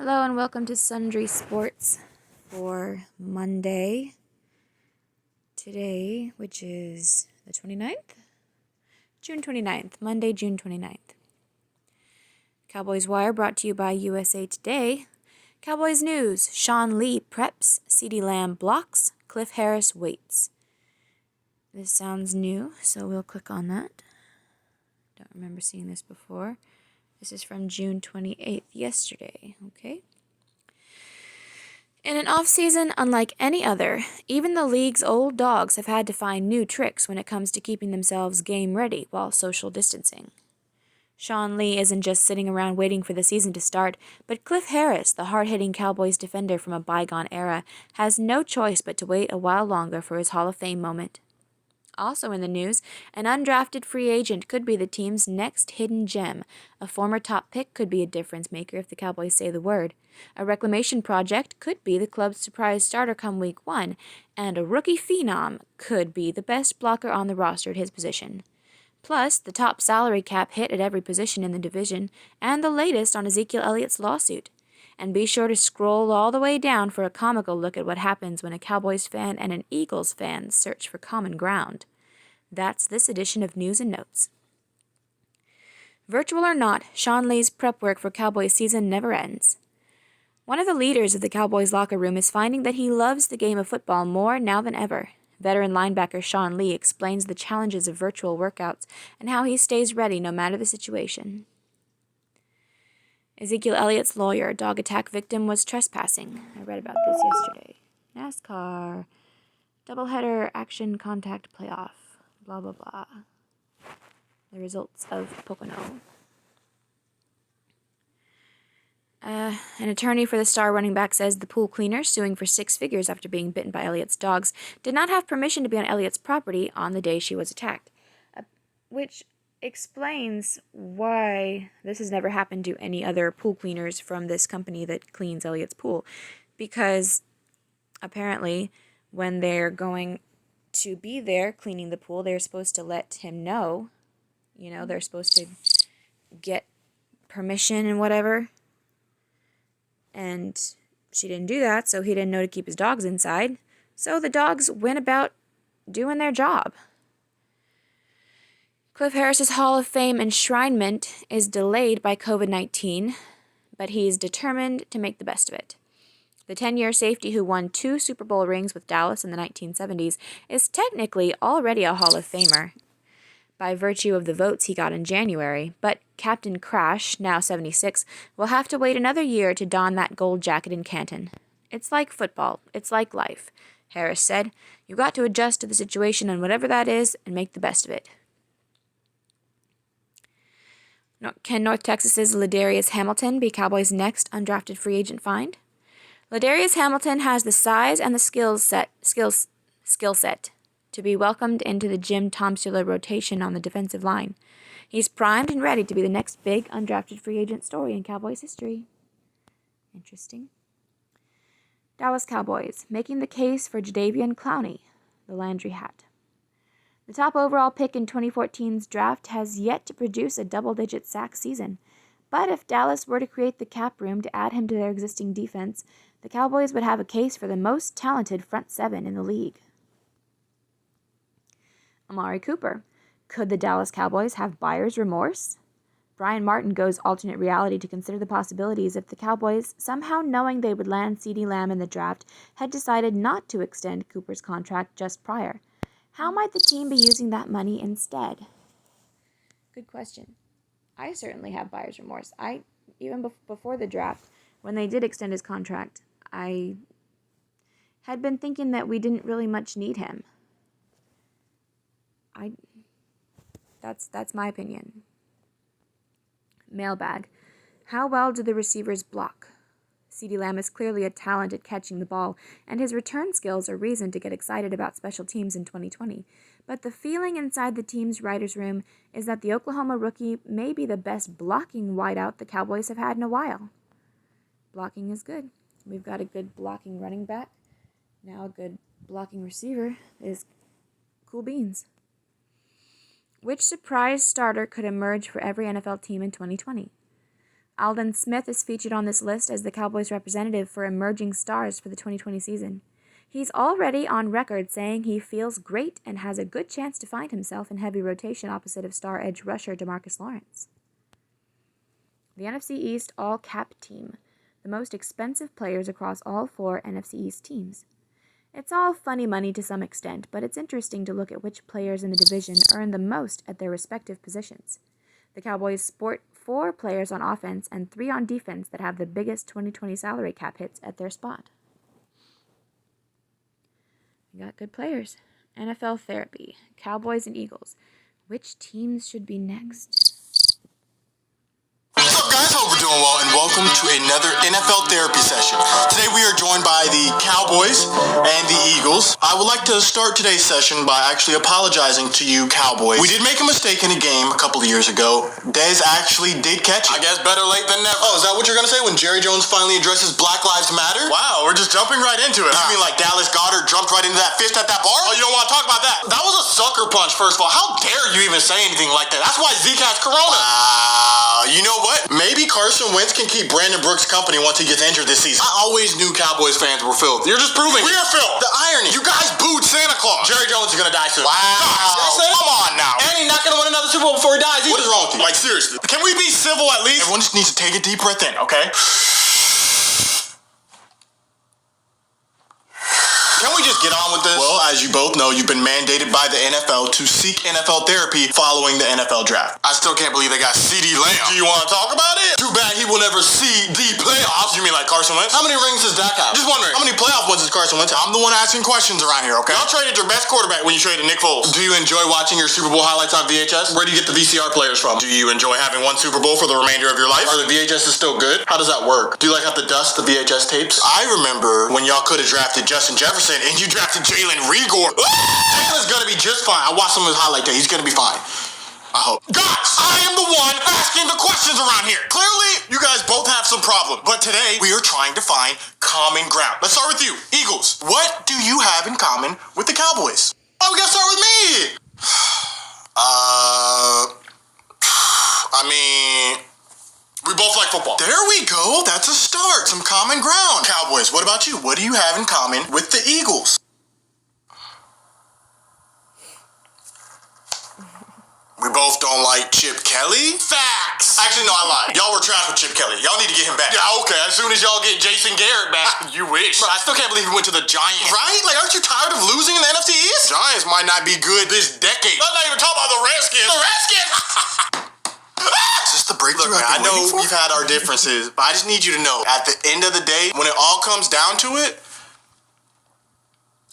Hello and welcome to Sundry Sports for Monday. Today, which is the 29th? June 29th. Monday, June 29th. Cowboys Wire brought to you by USA Today. Cowboys News. Sean Lee preps. CeeDee Lamb blocks. Cliff Harris waits. This sounds new, so we'll click on that. Don't remember seeing this before. This is from June 28th, yesterday, okay? In an off-season unlike any other, even the league's old dogs have had to find new tricks when it comes to keeping themselves game-ready while social distancing. Sean Lee isn't just sitting around waiting for the season to start, but Cliff Harris, the hard-hitting Cowboys defender from a bygone era, has no choice but to wait a while longer for his Hall of Fame moment. Also in the news, an undrafted free agent could be the team's next hidden gem. A former top pick could be a difference maker if the Cowboys say the word. A reclamation project could be the club's surprise starter come week 1, and a rookie phenom could be the best blocker on the roster at his position. Plus, the top salary cap hit at every position in the division, and the latest on Ezekiel Elliott's lawsuit. And be sure to scroll all the way down for a comical look at what happens when a Cowboys fan and an Eagles fan search for common ground. That's this edition of News and Notes. Virtual or not, Sean Lee's prep work for Cowboys season never ends. One of the leaders of the Cowboys locker room is finding that he loves the game of football more now than ever. Veteran linebacker Sean Lee explains the challenges of virtual workouts and how he stays ready no matter the situation. Ezekiel Elliott's lawyer, dog attack victim, was trespassing. I read about this yesterday. NASCAR, doubleheader action contact playoff, blah, blah, blah. The results of Pocono. An attorney for the star running back says the pool cleaner, suing for 6 figures after being bitten by Elliott's dogs, did not have permission to be on Elliott's property on the day she was attacked. Which explains why this has never happened to any other pool cleaners from this company that cleans Elliott's pool. Because apparently when they're going to be there cleaning the pool, they're supposed to let him know. You know, they're supposed to get permission and whatever. And she didn't do that, so he didn't know to keep his dogs inside. So the dogs went about doing their job. Cliff Harris's Hall of Fame enshrinement is delayed by COVID-19, but he's determined to make the best of it. The 10-year safety who won 2 Super Bowl rings with Dallas in the 1970s is technically already a Hall of Famer by virtue of the votes he got in January, but Captain Crash, now 76, will have to wait another year to don that gold jacket in Canton. It's like football. It's like life, Harris said. You've got to adjust to the situation and whatever that is and make the best of it. Can North Texas's Ladarius Hamilton be Cowboys' next undrafted free agent find? Ladarius Hamilton has the size and the skill set to be welcomed into the Jim Tomsula rotation on the defensive line. He's primed and ready to be the next big undrafted free agent story in Cowboys history. Interesting. Dallas Cowboys making the case for Jadeveon Clowney, the Landry hat. The top overall pick in 2014's draft has yet to produce a double-digit sack season. But if Dallas were to create the cap room to add him to their existing defense, the Cowboys would have a case for the most talented front 7 in the league. Amari Cooper. Could the Dallas Cowboys have buyer's remorse? Brian Martin goes alternate reality to consider the possibilities if the Cowboys, somehow knowing they would land CeeDee Lamb in the draft, had decided not to extend Cooper's contract just prior. How might the team be using that money instead? Good question. I certainly have buyer's remorse. Even before the draft, when they did extend his contract, I had been thinking that we didn't really much need him. That's my opinion. Mailbag. How well do the receivers block? CeeDee Lamb is clearly a talent at catching the ball, and his return skills are reason to get excited about special teams in 2020. But the feeling inside the team's writers' room is that the Oklahoma rookie may be the best blocking wideout the Cowboys have had in a while. Blocking is good. We've got a good blocking running back. Now a good blocking receiver is cool beans. Which surprise starter could emerge for every NFL team in 2020? Aldon Smith is featured on this list as the Cowboys' representative for emerging stars for the 2020 season. He's already on record saying he feels great and has a good chance to find himself in heavy rotation opposite of star edge rusher DeMarcus Lawrence. The NFC East all-cap team, the most expensive players across all 4 NFC East teams. It's all funny money to some extent, but it's interesting to look at which players in the division earn the most at their respective positions. The Cowboys sport 4 players on offense and 3 on defense that have the biggest 2020 salary cap hits at their spot. We got good players. NFL therapy. Cowboys and Eagles. Which teams should be next? What's up, guys? Hope we're doing well, and welcome to another NFL therapy session. Today we are joined by the Cowboys and the Eagles. I would like to start today's session by actually apologizing to you Cowboys. We did make a mistake in a game a couple of years ago. Dez actually did catch it. I guess better late than never. Oh, is that what you're going to say when Jerry Jones finally addresses Black Lives Matter? Wow, we're just jumping right into it. You mean like Dallas Goedert jumped right into that fist at that bar? Oh, you don't want to talk about that? That was a sucker punch, first of all. How dare you even say anything like that? That's why Zeke has corona. You know what? Maybe Carson Wentz can keep Brandon Brooks company once he gets injured this season. I always knew Cowboys fans were filth. You're just proving we are filth. The irony. You guys booed Santa Claus. Jerry Jones is gonna die soon. Wow. Gosh, come on now. And he's not gonna win another Super Bowl before he dies either. What is wrong with you? Like, seriously. Can we be civil at least? Everyone just needs to take a deep breath in, okay? Can we just get on with this? Well, as you both know, you've been mandated by the NFL to seek NFL therapy following the NFL draft. I still can't believe they got CeeDee Lamb. Do you want to talk about it? Too bad he will never see the playoffs. You mean like Carson Wentz? How many rings does Dak have? Just wondering. How many playoff wins does Carson Wentz have? I'm the one asking questions around here, okay? Y'all traded your best quarterback when you traded Nick Foles. Do you enjoy watching your Super Bowl highlights on VHS? Where do you get the VCR players from? Do you enjoy having one Super Bowl for the remainder of your life? Are the VHSs still good? How does that work? Do you like have to dust the VHS tapes? I remember when y'all could have drafted Justin Jefferson and you drafted Jalen Rigor. Jalen's gonna be just fine. I watched some of his highlight tape. He's gonna be fine. I hope. Guys, I am the one asking the questions around here. Clearly, you guys both have some problems. But today, we are trying to find common ground. Let's start with you. Eagles, what do you have in common with the Cowboys? Oh, we gotta start with me. We both like football. There we go. That's a start. Some common ground. Cowboys, what about you? What do you have in common with the Eagles? We both don't like Chip Kelly? Facts! Actually, no, I lied. Y'all were trash with Chip Kelly. Y'all need to get him back. Yeah, okay. As soon as y'all get Jason Garrett back. You wish. Bro, I still can't believe he went to the Giants. Right? Like, aren't you tired of losing in the NFC East? Giants might not be good this decade. Let's not even talk about the Redskins. The Redskins! Is this the breakthrough? Look, man, I know we've had our differences, but I just need you to know, at the end of the day, when it all comes down to it,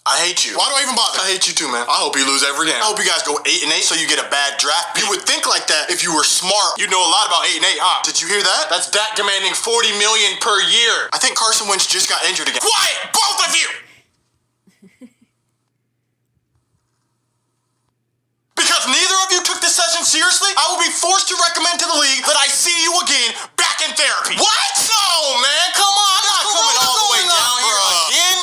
I hate you. Why do I even bother? I hate you too, man. I hope you lose every game. I hope you guys go 8-8 so you get a bad draft pick. You would think like that if you were smart. You know a lot about 8-8, huh? Did you hear that? That's Dak demanding $40 million per year. I think Carson Wentz just got injured again. Quiet, both of you! Because neither of you took this session seriously, I will be forced to recommend to the league that I see you again back in therapy. What? No, man, come on. I'm not coming all the way down here again.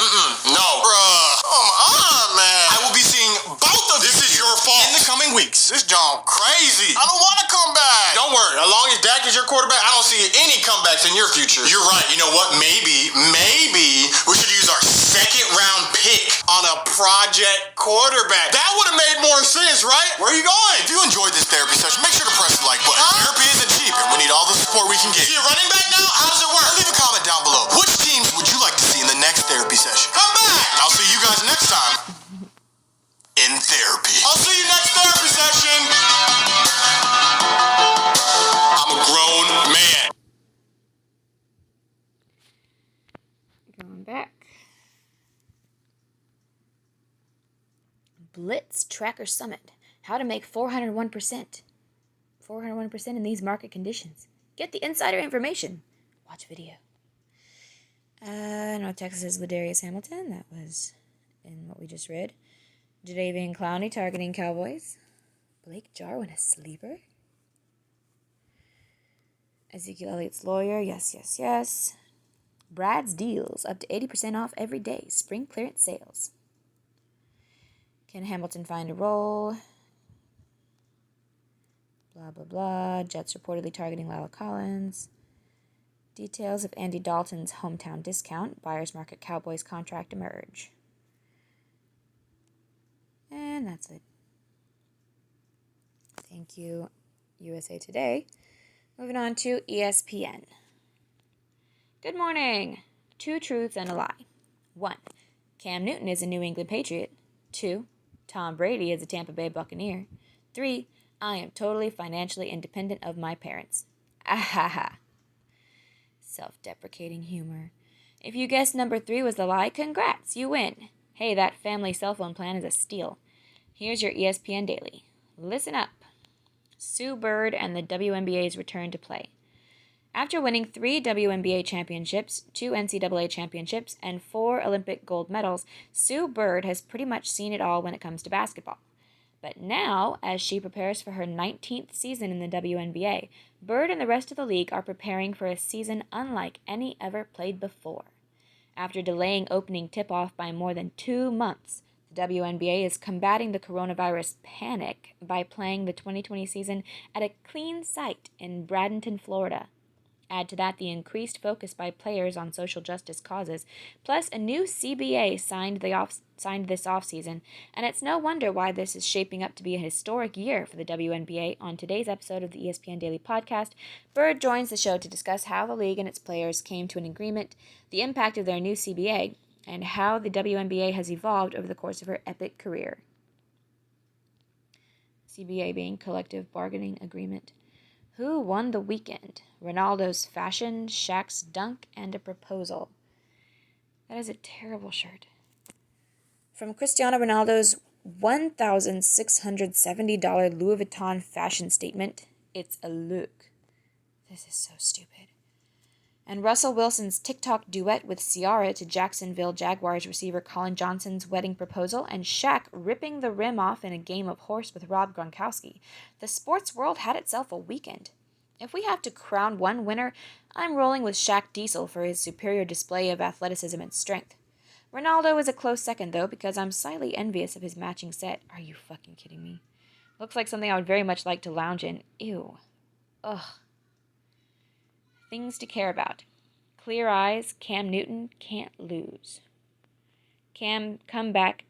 No. Bruh. Come on, man. I will be seeing both of you. This is your fault. In the coming weeks. This John crazy. I don't want to come back. Don't worry. As long as Dak is your quarterback, I don't see any comebacks in your future. You're right. You know what? Maybe we should use our second round pick on a project quarterback. That would have made more sense, right? Where are you going? If you enjoyed this therapy session, make sure to press the like button. Therapy isn't cheap, and we need all the support we can get. See a running back now? How does it work? Leave a comment down below. Which teams would you like to see in the next therapy session? Come back! And I'll see you guys next time in therapy. I'll see you next therapy session. I'm a grown man. Going back. Blitz Tracker Summit. How to make 401%. 401% in these market conditions. Get the insider information. Watch video. North Texas' Ladarius Hamilton. That was in what we just read. Jadeveon Clowney targeting Cowboys. Blake Jarwin a sleeper. Ezekiel Elliott's lawyer. Yes. Brad's deals. Up to 80% off every day. Spring clearance sales. Can Hamilton find a role? Blah, blah, blah. Jets reportedly targeting Lyle Collins. Details of Andy Dalton's hometown discount, buyer's market Cowboys contract emerge. And that's it. Thank you, USA Today. Moving on to ESPN. Good morning. 2 truths and a lie. 1. Cam Newton is a New England Patriot. 2. Tom Brady is a Tampa Bay Buccaneer. 3. I am totally financially independent of my parents. Ahaha. Self-deprecating humor. If you guessed number 3 was the lie, congrats, you win. Hey, that family cell phone plan is a steal. Here's your ESPN Daily. Listen up. Sue Bird and the WNBA's return to play. After winning 3 WNBA championships, 2 NCAA championships, and 4 Olympic gold medals, Sue Bird has pretty much seen it all when it comes to basketball. But now, as she prepares for her 19th season in the WNBA, Bird and the rest of the league are preparing for a season unlike any ever played before. After delaying opening tip-off by more than 2 months, the WNBA is combating the coronavirus panic by playing the 2020 season at a clean site in Bradenton, Florida. Add to that the increased focus by players on social justice causes, plus a new CBA signed this offseason, and it's no wonder why this is shaping up to be a historic year for the WNBA. On today's episode of the ESPN Daily Podcast, Bird joins the show to discuss how the league and its players came to an agreement, the impact of their new CBA, and how the WNBA has evolved over the course of her epic career. CBA being Collective Bargaining Agreement. Who won the weekend? Ronaldo's fashion, Shaq's dunk, and a proposal. That is a terrible shirt. From Cristiano Ronaldo's $1,670 Louis Vuitton fashion statement, it's a look. This is so stupid. And Russell Wilson's TikTok duet with Ciara to Jacksonville Jaguars receiver Colin Johnson's wedding proposal, and Shaq ripping the rim off in a game of horse with Rob Gronkowski. The sports world had itself a weekend. If we have to crown one winner, I'm rolling with Shaq Diesel for his superior display of athleticism and strength. Ronaldo is a close second, though, because I'm slightly envious of his matching set. Are you fucking kidding me? Looks like something I would very much like to lounge in. Ew. Ugh. Things to care about. Clear eyes, Cam Newton can't lose. Cam comeback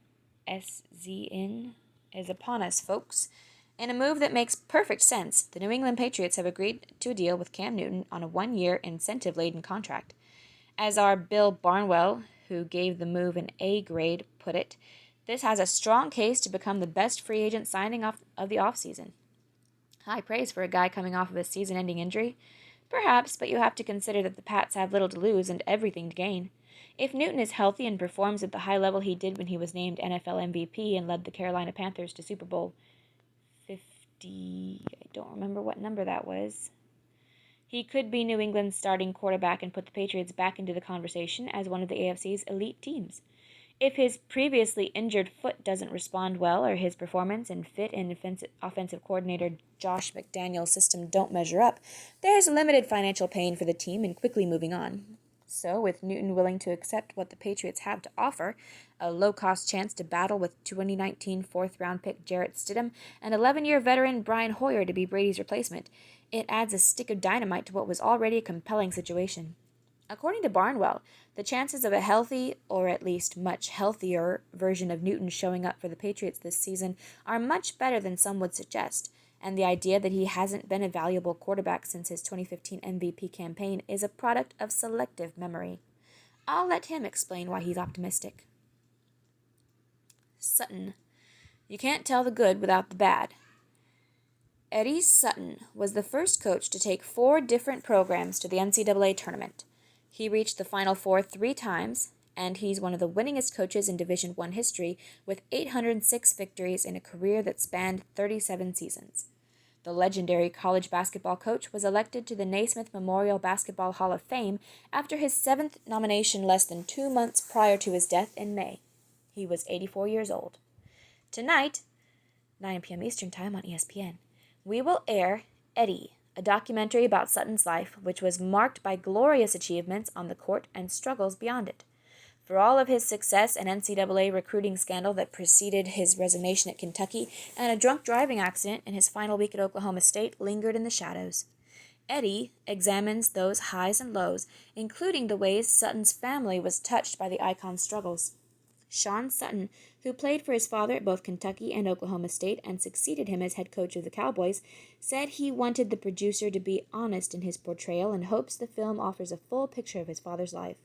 SZN is upon us, folks. In a move that makes perfect sense, the New England Patriots have agreed to a deal with Cam Newton on a 1-year incentive-laden contract. As our Bill Barnwell, who gave the move an A grade, put it, this has a strong case to become the best free agent signing of the offseason. High praise for a guy coming off of a season-ending injury. Perhaps, but you have to consider that the Pats have little to lose and everything to gain. If Newton is healthy and performs at the high level he did when he was named NFL MVP and led the Carolina Panthers to Super Bowl 50, I don't remember what number that was, he could be New England's starting quarterback and put the Patriots back into the conversation as one of the AFC's elite teams. If his previously injured foot doesn't respond well, or his performance and fit in offensive coordinator Josh McDaniel's system don't measure up, there's limited financial pain for the team in quickly moving on. So, with Newton willing to accept what the Patriots have to offer, a low-cost chance to battle with 2019 fourth-round pick Jarrett Stidham and 11-year veteran Brian Hoyer to be Brady's replacement, it adds a stick of dynamite to what was already a compelling situation. According to Barnwell, the chances of a healthy, or at least much healthier, version of Newton showing up for the Patriots this season are much better than some would suggest, and the idea that he hasn't been a valuable quarterback since his 2015 MVP campaign is a product of selective memory. I'll let him explain why he's optimistic. Sutton. You can't tell the good without the bad. Eddie Sutton was the first coach to take 4 different programs to the NCAA tournament. He reached the Final Four 3 times, and he's one of the winningest coaches in Division I history with 806 victories in a career that spanned 37 seasons. The legendary college basketball coach was elected to the Naismith Memorial Basketball Hall of Fame after his 7th nomination less than 2 months prior to his death in May. He was 84 years old. Tonight, 9 p.m. Eastern Time on ESPN, we will air Eddie, a documentary about Sutton's life, which was marked by glorious achievements on the court and struggles beyond it. For all of his success and NCAA recruiting scandal that preceded his resignation at Kentucky and a drunk driving accident in his final week at Oklahoma State lingered in the shadows. Eddie examines those highs and lows, including the ways Sutton's family was touched by the icon's struggles. Sean Sutton, who played for his father at both Kentucky and Oklahoma State and succeeded him as head coach of the Cowboys, said he wanted the producer to be honest in his portrayal and hopes the film offers a full picture of his father's life.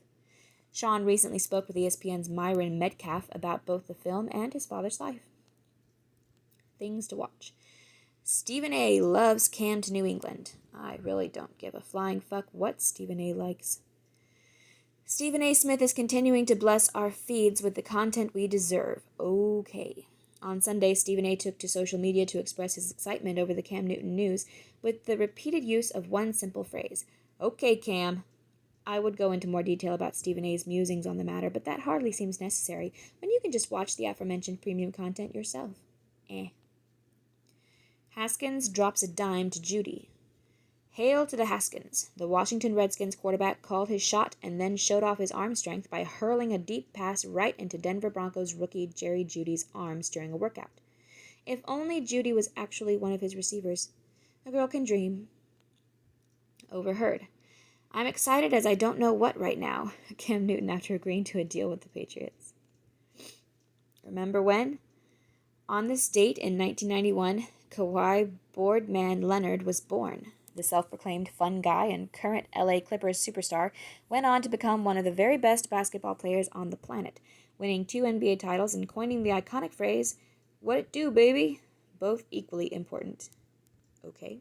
Sean recently spoke with ESPN's Myron Metcalf about both the film and his father's life. Things to watch. Stephen A. loves Cam to New England. I really don't give a flying fuck what Stephen A. likes. Stephen A. Smith is continuing to bless our feeds with the content we deserve. Okay. On Sunday, Stephen A. took to social media to express his excitement over the Cam Newton news with the repeated use of one simple phrase. Okay, Cam. I would go into more detail about Stephen A.'s musings on the matter, but that hardly seems necessary when you can just watch the aforementioned premium content yourself. Haskins drops a dime to Judy. Hail to the Haskins. The Washington Redskins quarterback called his shot and then showed off his arm strength by hurling a deep pass right into Denver Broncos rookie Jerry Jeudy's arms during a workout. If only Jeudy was actually one of his receivers. A girl can dream. Overheard. I'm excited as I don't know what right now. Cam Newton after agreeing to a deal with the Patriots. Remember when? On this date in 1991, Kawhi Boardman Leonard was born. The self-proclaimed fun guy and current LA Clippers superstar went on to become one of the very best basketball players on the planet, winning 2 NBA titles and coining the iconic phrase, "What it do, baby?" Both equally important. Okay.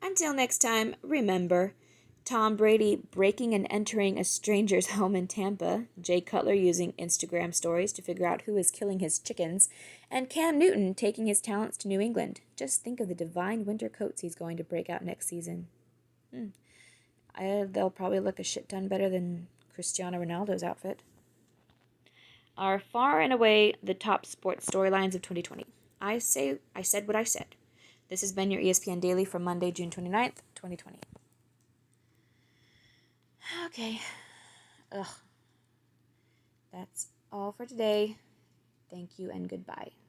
Until next time, remember, Tom Brady breaking and entering a stranger's home in Tampa, Jay Cutler using Instagram stories to figure out who is killing his chickens, and Cam Newton taking his talents to New England. Just think of the divine winter coats he's going to break out next season. They'll probably look a shit ton better than Cristiano Ronaldo's outfit. Are far and away the top sports storylines of 2020. I said what I said. This has been your ESPN Daily for Monday, June 29th, 2020. Okay. That's all for today. Thank you and goodbye.